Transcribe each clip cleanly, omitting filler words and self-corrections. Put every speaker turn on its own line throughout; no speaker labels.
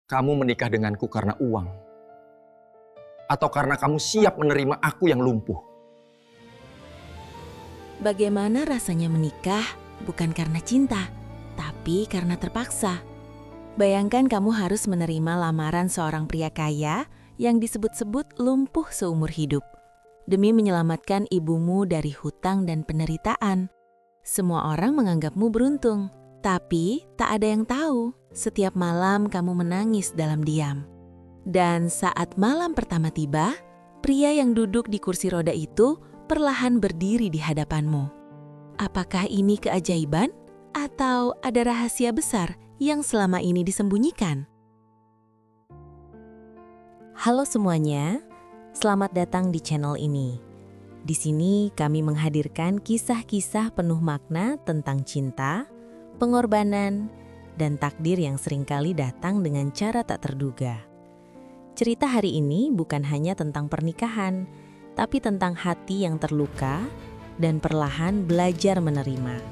Kamu menikah denganku karena uang? Atau karena kamu siap menerima aku yang lumpuh?
Bagaimana rasanya menikah bukan karena cinta, tapi karena terpaksa. Bayangkan kamu harus menerima lamaran seorang pria kaya yang disebut-sebut lumpuh seumur hidup, demi menyelamatkan ibumu dari hutang dan penderitaan. Semua orang menganggapmu beruntung, tapi tak ada yang tahu setiap malam kamu menangis dalam diam. Dan saat malam pertama tiba, pria yang duduk di kursi roda itu perlahan berdiri di hadapanmu. Apakah ini keajaiban atau ada rahasia besar yang selama ini disembunyikan? Halo semuanya, selamat datang di channel ini. Di sini kami menghadirkan kisah-kisah penuh makna tentang cinta, pengorbanan, dan takdir yang seringkali datang dengan cara tak terduga. Cerita hari ini bukan hanya tentang pernikahan, tapi tentang hati yang terluka dan perlahan belajar menerima.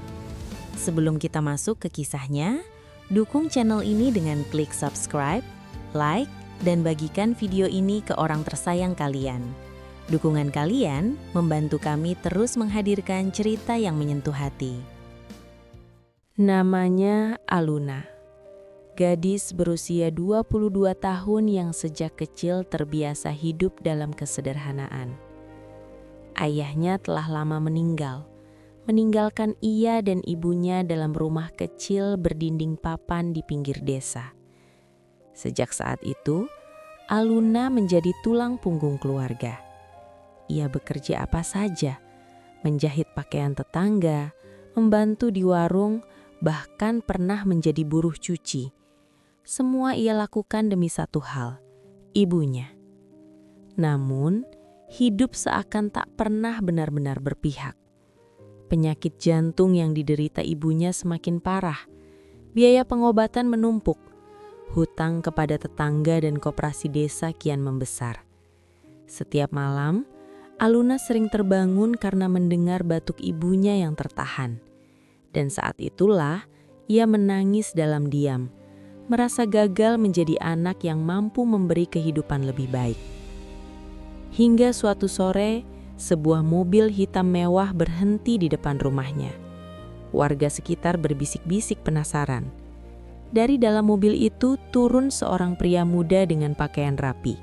Sebelum kita masuk ke kisahnya, dukung channel ini dengan klik subscribe, like, dan bagikan video ini ke orang tersayang kalian. Dukungan kalian membantu kami terus menghadirkan cerita yang menyentuh hati. Namanya Aluna. Gadis berusia 22 tahun yang sejak kecil terbiasa hidup dalam kesederhanaan. Ayahnya telah lama meninggal, meninggalkan ia dan ibunya dalam rumah kecil berdinding papan di pinggir desa. Sejak saat itu, Aluna menjadi tulang punggung keluarga. Ia bekerja apa saja, menjahit pakaian tetangga, membantu di warung, bahkan pernah menjadi buruh cuci. Semua ia lakukan demi satu hal, ibunya. Namun, hidup seakan tak pernah benar-benar berpihak. Penyakit jantung yang diderita ibunya semakin parah. Biaya pengobatan menumpuk. Hutang kepada tetangga dan koperasi desa kian membesar. Setiap malam, Aluna sering terbangun karena mendengar batuk ibunya yang tertahan. Dan saat itulah ia menangis dalam diam, merasa gagal menjadi anak yang mampu memberi kehidupan lebih baik. Hingga suatu sore, sebuah mobil hitam mewah berhenti di depan rumahnya. Warga sekitar berbisik-bisik penasaran. Dari dalam mobil itu turun seorang pria muda dengan pakaian rapi.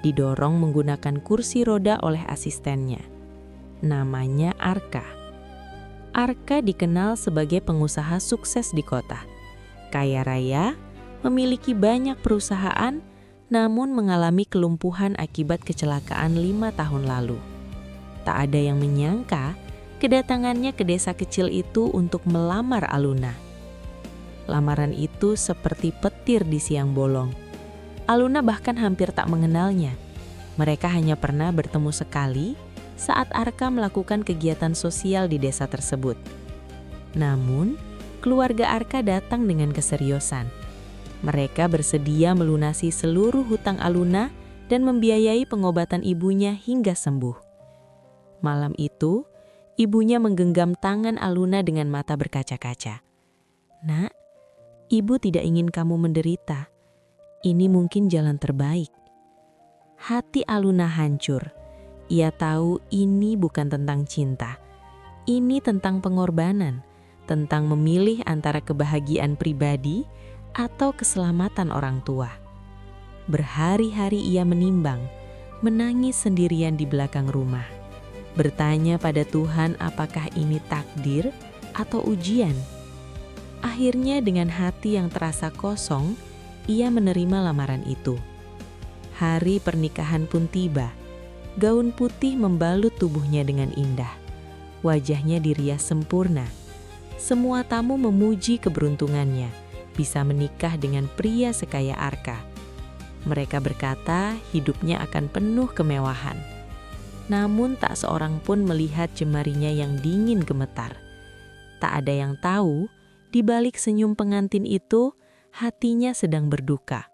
Didorong menggunakan kursi roda oleh asistennya. Namanya Arka. Arka dikenal sebagai pengusaha sukses di kota. Kaya raya, memiliki banyak perusahaan, namun mengalami kelumpuhan akibat kecelakaan 5 tahun lalu. Tak ada yang menyangka kedatangannya ke desa kecil itu untuk melamar Aluna. Lamaran itu seperti petir di siang bolong. Aluna bahkan hampir tak mengenalnya. Mereka hanya pernah bertemu sekali saat Arka melakukan kegiatan sosial di desa tersebut. Namun, keluarga Arka datang dengan keseriusan. Mereka bersedia melunasi seluruh hutang Aluna dan membiayai pengobatan ibunya hingga sembuh. Malam itu, ibunya menggenggam tangan Aluna dengan mata berkaca-kaca. "Nak, ibu tidak ingin kamu menderita. Ini mungkin jalan terbaik." Hati Aluna hancur. Ia tahu ini bukan tentang cinta. Ini tentang pengorbanan, tentang memilih antara kebahagiaan pribadi atau keselamatan orang tua. Berhari-hari ia menimbang, menangis sendirian di belakang rumah. Bertanya pada Tuhan apakah ini takdir atau ujian. Akhirnya dengan hati yang terasa kosong, ia menerima lamaran itu. Hari pernikahan pun tiba. Gaun putih membalut tubuhnya dengan indah. Wajahnya dirias sempurna. Semua tamu memuji keberuntungannya, bisa menikah dengan pria sekaya Arka. Mereka berkata hidupnya akan penuh kemewahan. Namun tak seorang pun melihat jemarinya yang dingin gemetar. Tak ada yang tahu, di balik senyum pengantin itu, hatinya sedang berduka.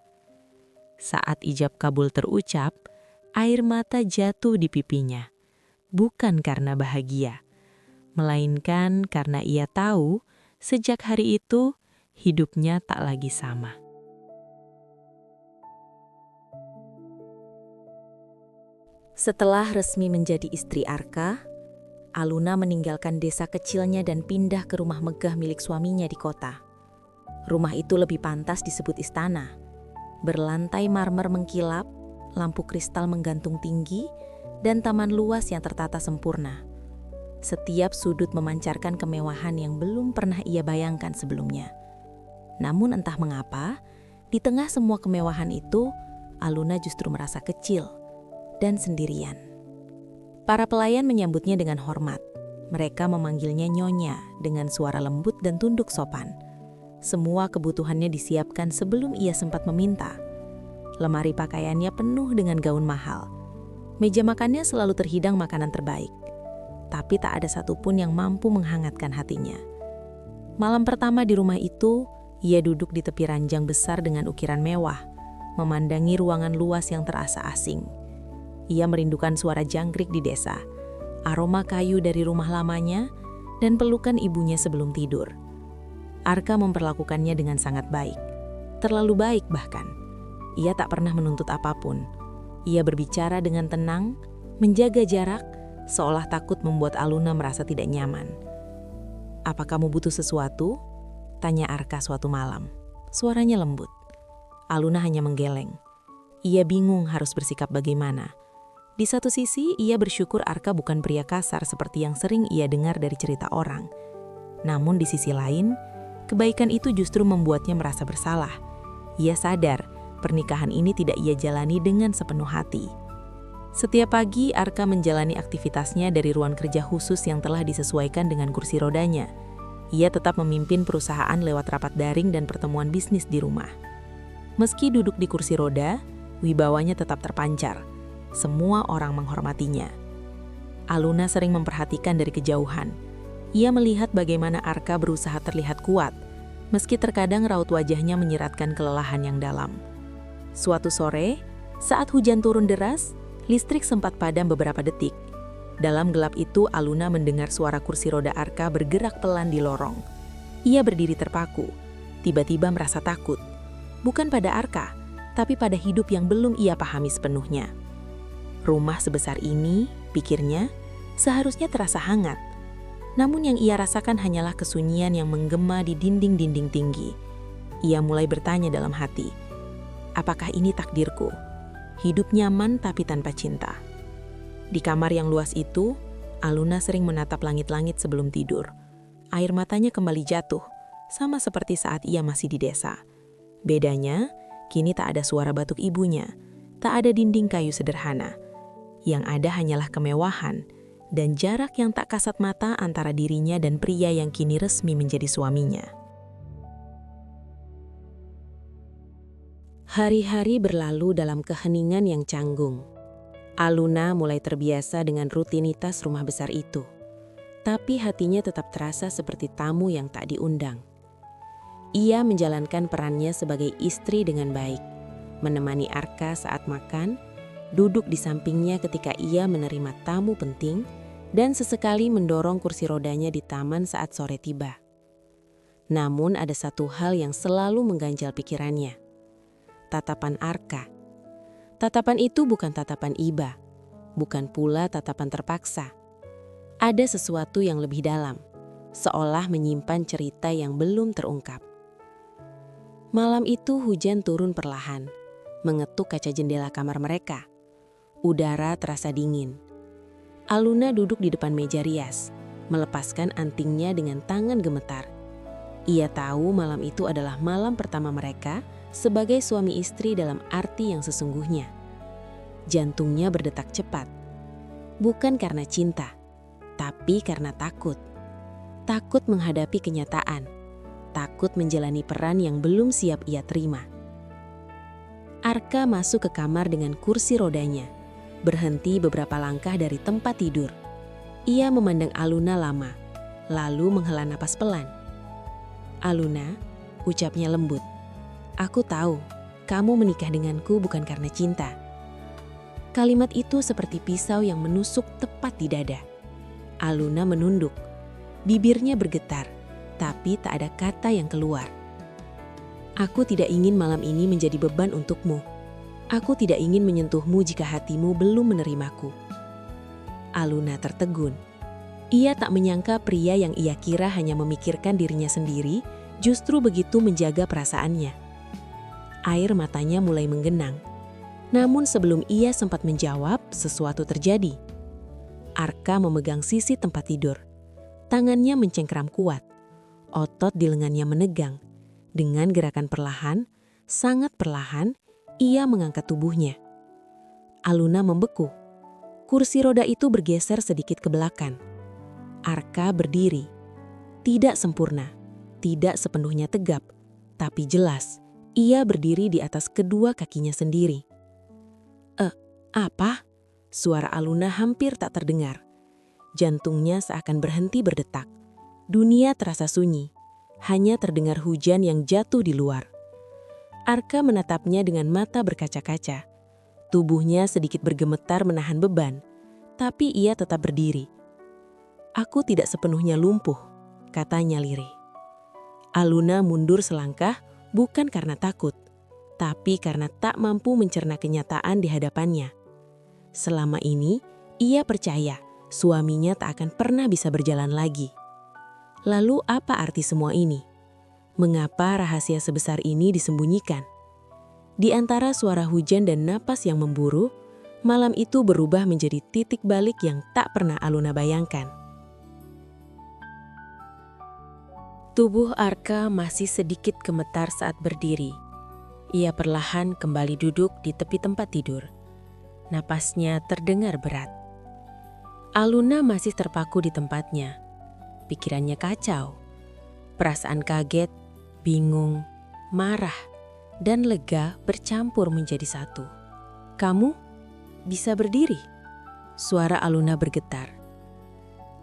Saat ijab kabul terucap, air mata jatuh di pipinya. Bukan karena bahagia, melainkan karena ia tahu sejak hari itu hidupnya tak lagi sama. Setelah resmi menjadi istri Arka, Aluna meninggalkan desa kecilnya dan pindah ke rumah megah milik suaminya di kota. Rumah itu lebih pantas disebut istana. Berlantai marmer mengkilap, lampu kristal menggantung tinggi, dan taman luas yang tertata sempurna. Setiap sudut memancarkan kemewahan yang belum pernah ia bayangkan sebelumnya. Namun entah mengapa, di tengah semua kemewahan itu, Aluna justru merasa kecil dan sendirian. Para pelayan menyambutnya dengan hormat. Mereka memanggilnya Nyonya dengan suara lembut dan tunduk sopan. Semua kebutuhannya disiapkan sebelum ia sempat meminta. Lemari pakaiannya penuh dengan gaun mahal. Meja makannya selalu terhidang makanan terbaik. Tapi tak ada satupun yang mampu menghangatkan hatinya. Malam pertama di rumah itu, ia duduk di tepi ranjang besar dengan ukiran mewah, memandangi ruangan luas yang terasa asing. Ia merindukan suara jangkrik di desa, aroma kayu dari rumah lamanya, dan pelukan ibunya sebelum tidur. Arka memperlakukannya dengan sangat baik, terlalu baik bahkan. Ia tak pernah menuntut apapun. Ia berbicara dengan tenang, menjaga jarak, seolah takut membuat Aluna merasa tidak nyaman. "Apa kamu butuh sesuatu?" tanya Arka suatu malam. Suaranya lembut. Aluna hanya menggeleng. Ia bingung harus bersikap bagaimana. Di satu sisi, ia bersyukur Arka bukan pria kasar seperti yang sering ia dengar dari cerita orang. Namun di sisi lain, kebaikan itu justru membuatnya merasa bersalah. Ia sadar pernikahan ini tidak ia jalani dengan sepenuh hati. Setiap pagi, Arka menjalani aktivitasnya dari ruang kerja khusus yang telah disesuaikan dengan kursi rodanya. Ia tetap memimpin perusahaan lewat rapat daring dan pertemuan bisnis di rumah. Meski duduk di kursi roda, wibawanya tetap terpancar. Semua orang menghormatinya. Aluna sering memperhatikan dari kejauhan. Ia melihat bagaimana Arka berusaha terlihat kuat, meski terkadang raut wajahnya menyiratkan kelelahan yang dalam. Suatu sore, saat hujan turun deras, listrik sempat padam beberapa detik. Dalam gelap itu, Aluna mendengar suara kursi roda Arka bergerak pelan di lorong. Ia berdiri terpaku, tiba-tiba merasa takut. Bukan pada Arka, tapi pada hidup yang belum ia pahami sepenuhnya. Rumah sebesar ini, pikirnya, seharusnya terasa hangat. Namun yang ia rasakan hanyalah kesunyian yang menggema di dinding-dinding tinggi. Ia mulai bertanya dalam hati, apakah ini takdirku? Hidup nyaman tapi tanpa cinta. Di kamar yang luas itu, Aluna sering menatap langit-langit sebelum tidur. Air matanya kembali jatuh, sama seperti saat ia masih di desa. Bedanya, kini tak ada suara batuk ibunya, tak ada dinding kayu sederhana. Yang ada hanyalah kemewahan dan jarak yang tak kasat mata antara dirinya dan pria yang kini resmi menjadi suaminya. Hari-hari berlalu dalam keheningan yang canggung. Aluna mulai terbiasa dengan rutinitas rumah besar itu. Tapi hatinya tetap terasa seperti tamu yang tak diundang. Ia menjalankan perannya sebagai istri dengan baik, menemani Arka saat makan, duduk di sampingnya ketika ia menerima tamu penting, dan sesekali mendorong kursi rodanya di taman saat sore tiba. Namun ada satu hal yang selalu mengganjal pikirannya. Tatapan Arka. Tatapan itu bukan tatapan iba, bukan pula tatapan terpaksa. Ada sesuatu yang lebih dalam, seolah menyimpan cerita yang belum terungkap. Malam itu hujan turun perlahan, mengetuk kaca jendela kamar mereka. Udara terasa dingin. Aluna duduk di depan meja rias, melepaskan antingnya dengan tangan gemetar. Ia tahu malam itu adalah malam pertama mereka sebagai suami istri dalam arti yang sesungguhnya. Jantungnya berdetak cepat. Bukan karena cinta, tapi karena takut. Takut menghadapi kenyataan. Takut menjalani peran yang belum siap ia terima. Arka masuk ke kamar dengan kursi rodanya. Berhenti beberapa langkah dari tempat tidur. Ia memandang Aluna lama, lalu menghela napas pelan. "Aluna," ucapnya lembut. "Aku tahu, kamu menikah denganku bukan karena cinta." Kalimat itu seperti pisau yang menusuk tepat di dada. Aluna menunduk. Bibirnya bergetar, tapi tak ada kata yang keluar. "Aku tidak ingin malam ini menjadi beban untukmu." Aku tidak ingin menyentuhmu jika hatimu belum menerimaku. Aluna tertegun. Ia tak menyangka pria yang ia kira hanya memikirkan dirinya sendiri justru begitu menjaga perasaannya. Air matanya mulai menggenang. Namun sebelum ia sempat menjawab, sesuatu terjadi. Arka memegang sisi tempat tidur. Tangannya mencengkeram kuat. Otot di lengannya menegang. Dengan gerakan perlahan, sangat perlahan, ia mengangkat tubuhnya. Aluna membeku. Kursi roda itu bergeser sedikit ke belakang. Arka berdiri. Tidak sempurna, tidak sepenuhnya tegap, tapi jelas ia berdiri di atas kedua kakinya sendiri. Apa? Suara Aluna hampir tak terdengar. Jantungnya seakan berhenti berdetak. Dunia terasa sunyi. Hanya terdengar hujan yang jatuh di luar. Arka menatapnya dengan mata berkaca-kaca. Tubuhnya sedikit bergemetar menahan beban, tapi ia tetap berdiri. Aku tidak sepenuhnya lumpuh, katanya lirih. Aluna mundur selangkah bukan karena takut, tapi karena tak mampu mencerna kenyataan di hadapannya. Selama ini, ia percaya suaminya tak akan pernah bisa berjalan lagi. Lalu apa arti semua ini? Mengapa rahasia sebesar ini disembunyikan? Di antara suara hujan dan napas yang memburu, malam itu berubah menjadi titik balik yang tak pernah Aluna bayangkan. Tubuh Arka masih sedikit gemetar saat berdiri. Ia perlahan kembali duduk di tepi tempat tidur. Napasnya terdengar berat. Aluna masih terpaku di tempatnya. Pikirannya kacau. Perasaan kaget, bingung, marah, dan lega bercampur menjadi satu. Kamu bisa berdiri? Suara Aluna bergetar.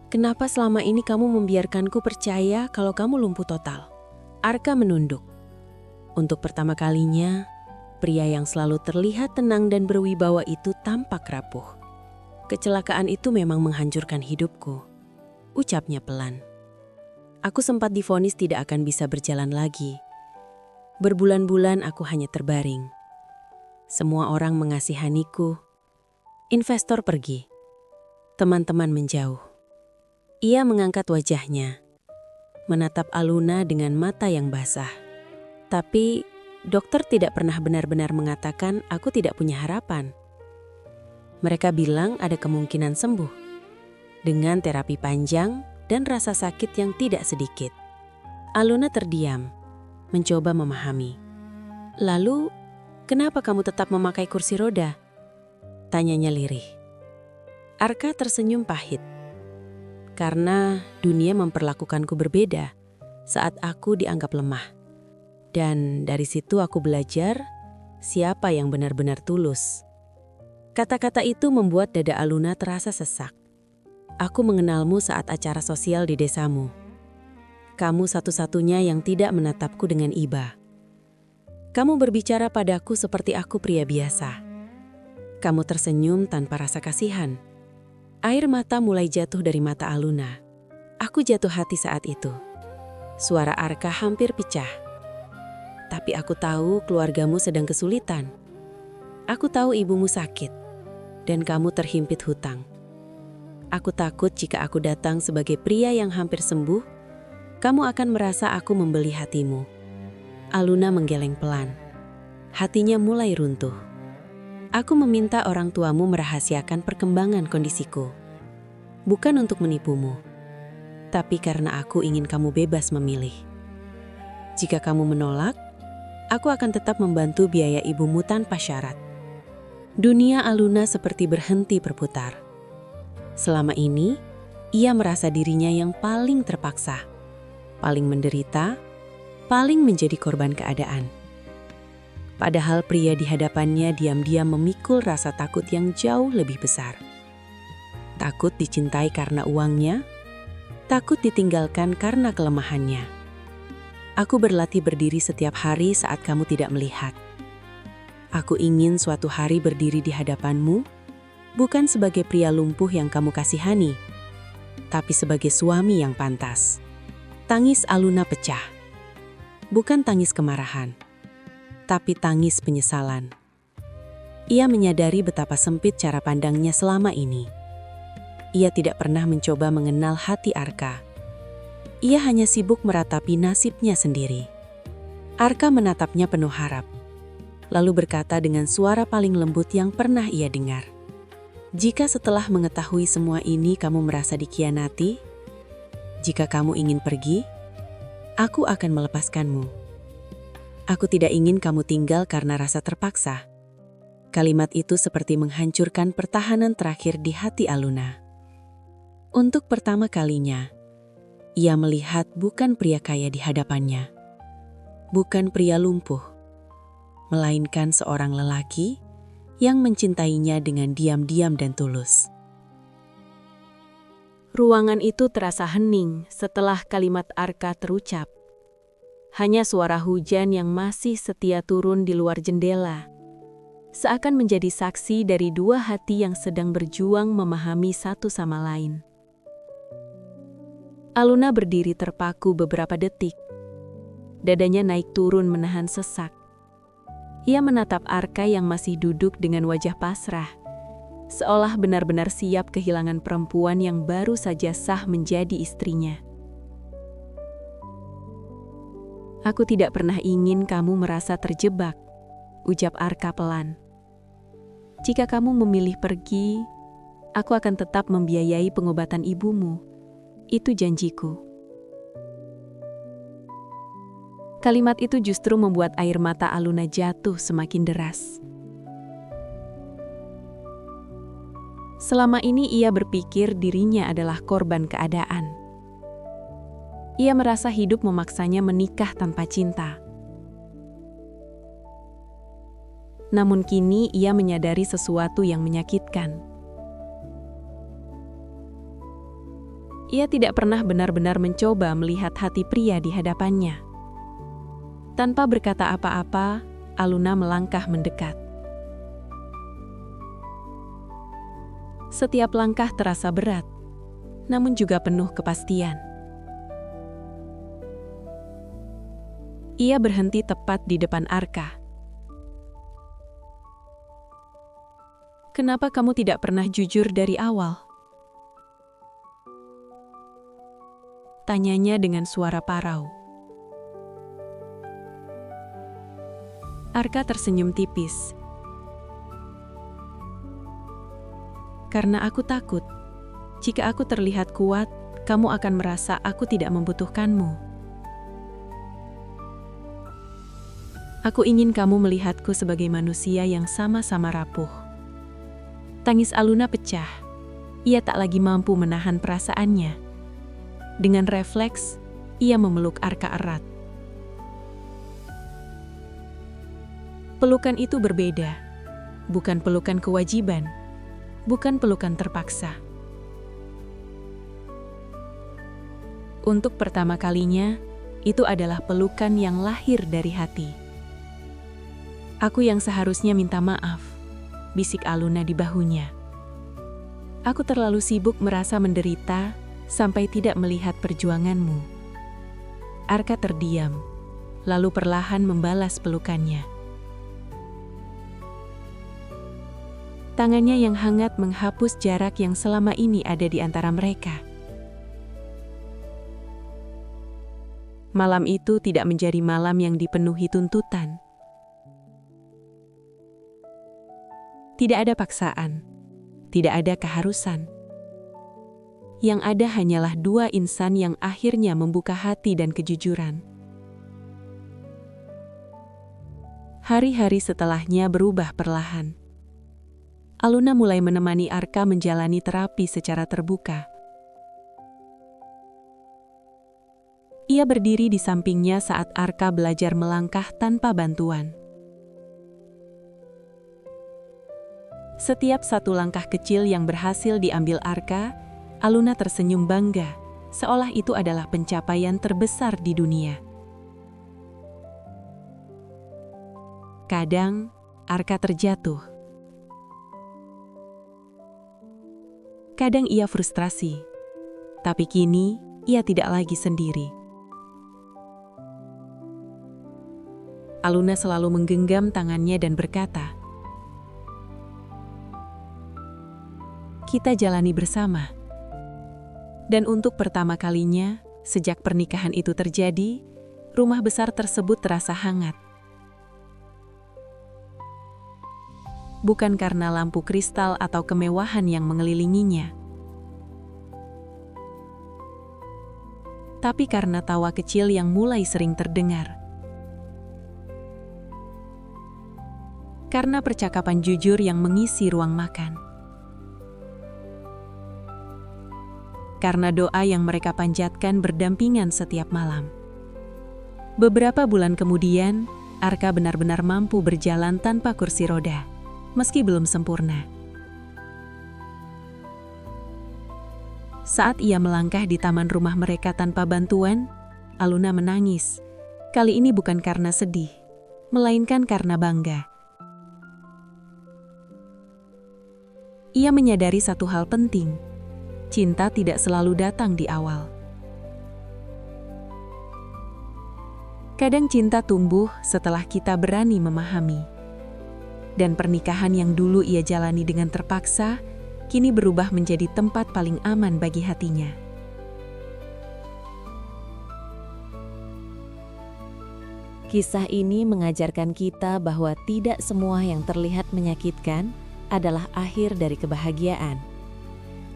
Kenapa selama ini kamu membiarkanku percaya kalau kamu lumpuh total? Arka menunduk. Untuk pertama kalinya, pria yang selalu terlihat tenang dan berwibawa itu tampak rapuh. Kecelakaan itu memang menghancurkan hidupku, ucapnya pelan. Aku sempat divonis tidak akan bisa berjalan lagi. Berbulan-bulan aku hanya terbaring. Semua orang mengasihaniku. Investor pergi. Teman-teman menjauh. Ia mengangkat wajahnya, menatap Aluna dengan mata yang basah. Tapi dokter tidak pernah benar-benar mengatakan aku tidak punya harapan. Mereka bilang ada kemungkinan sembuh dengan terapi panjang dan rasa sakit yang tidak sedikit. Aluna terdiam, mencoba memahami. Lalu, kenapa kamu tetap memakai kursi roda? Tanyanya lirih. Arka tersenyum pahit. Karena dunia memperlakukanku berbeda saat aku dianggap lemah. Dan dari situ aku belajar siapa yang benar-benar tulus. Kata-kata itu membuat dada Aluna terasa sesak. Aku mengenalmu saat acara sosial di desamu. Kamu satu-satunya yang tidak menatapku dengan iba. Kamu berbicara padaku seperti aku pria biasa. Kamu tersenyum tanpa rasa kasihan. Air mata mulai jatuh dari mata Aluna. Aku jatuh hati saat itu. Suara Arka hampir pecah. Tapi aku tahu keluargamu sedang kesulitan. Aku tahu ibumu sakit. Dan kamu terhimpit hutang. Aku takut jika aku datang sebagai pria yang hampir sembuh, kamu akan merasa aku membeli hatimu. Aluna menggeleng pelan. Hatinya mulai runtuh. Aku meminta orang tuamu merahasiakan perkembangan kondisiku. Bukan untuk menipumu, tapi karena aku ingin kamu bebas memilih. Jika kamu menolak, aku akan tetap membantu biaya ibumu tanpa syarat. Dunia Aluna seperti berhenti berputar. Selama ini, ia merasa dirinya yang paling terpaksa, paling menderita, paling menjadi korban keadaan. Padahal pria di hadapannya diam-diam memikul rasa takut yang jauh lebih besar. Takut dicintai karena uangnya, takut ditinggalkan karena kelemahannya. Aku berlatih berdiri setiap hari saat kamu tidak melihat. Aku ingin suatu hari berdiri di hadapanmu, bukan sebagai pria lumpuh yang kamu kasihani, tapi sebagai suami yang pantas. Tangis Aluna pecah. Bukan tangis kemarahan, tapi tangis penyesalan. Ia menyadari betapa sempit cara pandangnya selama ini. Ia tidak pernah mencoba mengenal hati Arka. Ia hanya sibuk meratapi nasibnya sendiri. Arka menatapnya penuh harap, lalu berkata dengan suara paling lembut yang pernah ia dengar. Jika setelah mengetahui semua ini kamu merasa dikhianati, jika kamu ingin pergi, aku akan melepaskanmu. Aku tidak ingin kamu tinggal karena rasa terpaksa. Kalimat itu seperti menghancurkan pertahanan terakhir di hati Aluna. Untuk pertama kalinya, ia melihat bukan pria kaya di hadapannya. Bukan pria lumpuh, melainkan seorang lelaki yang mencintainya dengan diam-diam dan tulus. Ruangan itu terasa hening setelah kalimat Arka terucap. Hanya suara hujan yang masih setia turun di luar jendela, seakan menjadi saksi dari dua hati yang sedang berjuang memahami satu sama lain. Aluna berdiri terpaku beberapa detik. Dadanya naik turun menahan sesak. Ia menatap Arka yang masih duduk dengan wajah pasrah, seolah benar-benar siap kehilangan perempuan yang baru saja sah menjadi istrinya. Aku tidak pernah ingin kamu merasa terjebak, ucap Arka pelan. Jika kamu memilih pergi, aku akan tetap membiayai pengobatan ibumu. Itu janjiku. Kalimat itu justru membuat air mata Aluna jatuh semakin deras. Selama ini ia berpikir dirinya adalah korban keadaan. Ia merasa hidup memaksanya menikah tanpa cinta. Namun kini ia menyadari sesuatu yang menyakitkan. Ia tidak pernah benar-benar mencoba melihat hati pria di hadapannya. Tanpa berkata apa-apa, Aluna melangkah mendekat. Setiap langkah terasa berat, namun juga penuh kepastian. Ia berhenti tepat di depan Arka. Kenapa kamu tidak pernah jujur dari awal? Tanyanya dengan suara parau. Arka tersenyum tipis. Karena aku takut, jika aku terlihat kuat, kamu akan merasa aku tidak membutuhkanmu. Aku ingin kamu melihatku sebagai manusia yang sama-sama rapuh. Tangis Aluna pecah. Ia tak lagi mampu menahan perasaannya. Dengan refleks, ia memeluk Arka erat. Pelukan itu berbeda, bukan pelukan kewajiban, bukan pelukan terpaksa. Untuk pertama kalinya, itu adalah pelukan yang lahir dari hati. Aku yang seharusnya minta maaf, bisik Aluna di bahunya. Aku terlalu sibuk merasa menderita sampai tidak melihat perjuanganmu. Arka terdiam, lalu perlahan membalas pelukannya. Tangannya yang hangat menghapus jarak yang selama ini ada di antara mereka. Malam itu tidak menjadi malam yang dipenuhi tuntutan. Tidak ada paksaan, tidak ada keharusan. Yang ada hanyalah dua insan yang akhirnya membuka hati dan kejujuran. Hari-hari setelahnya berubah perlahan. Aluna mulai menemani Arka menjalani terapi secara terbuka. Ia berdiri di sampingnya saat Arka belajar melangkah tanpa bantuan. Setiap satu langkah kecil yang berhasil diambil Arka, Aluna tersenyum bangga, seolah itu adalah pencapaian terbesar di dunia. Kadang, Arka terjatuh. Kadang ia frustrasi, tapi kini ia tidak lagi sendiri. Aluna selalu menggenggam tangannya dan berkata,
kita jalani bersama. Dan untuk pertama kalinya, sejak pernikahan itu terjadi, rumah besar tersebut terasa hangat. Bukan karena lampu kristal atau kemewahan yang mengelilinginya, tapi karena tawa kecil yang mulai sering terdengar. Karena percakapan jujur yang mengisi ruang makan. Karena doa yang mereka panjatkan berdampingan setiap malam. Beberapa bulan kemudian, Arka benar-benar mampu berjalan tanpa kursi roda, meski belum sempurna. Saat ia melangkah di taman rumah mereka tanpa bantuan, Aluna menangis. Kali ini bukan karena sedih, melainkan karena bangga. Ia menyadari satu hal penting. Cinta tidak selalu datang di awal. Kadang cinta tumbuh setelah kita berani memahami. Dan pernikahan yang dulu ia jalani dengan terpaksa, kini berubah menjadi tempat paling aman bagi hatinya.
Kisah ini mengajarkan kita bahwa tidak semua yang terlihat menyakitkan adalah akhir dari kebahagiaan.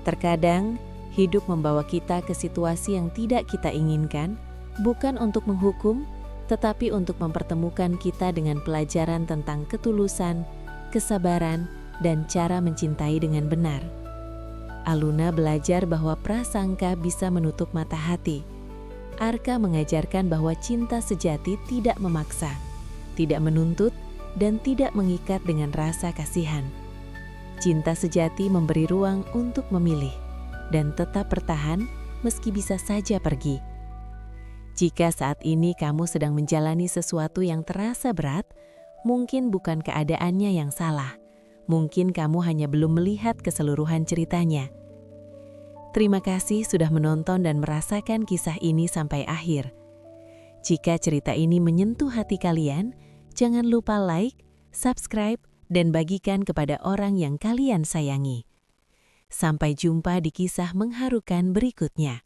Terkadang, hidup membawa kita ke situasi yang tidak kita inginkan, bukan untuk menghukum, tetapi untuk mempertemukan kita dengan pelajaran tentang ketulusan, kesabaran, dan cara mencintai dengan benar. Aluna belajar bahwa prasangka bisa menutup mata hati. Arka mengajarkan bahwa cinta sejati tidak memaksa, tidak menuntut, dan tidak mengikat dengan rasa kasihan. Cinta sejati memberi ruang untuk memilih dan tetap bertahan meski bisa saja pergi. Jika saat ini kamu sedang menjalani sesuatu yang terasa berat, mungkin bukan keadaannya yang salah. Mungkin kamu hanya belum melihat keseluruhan ceritanya. Terima kasih sudah menonton dan merasakan kisah ini sampai akhir. Jika cerita ini menyentuh hati kalian, jangan lupa like, subscribe, dan bagikan kepada orang yang kalian sayangi. Sampai jumpa di kisah mengharukan berikutnya.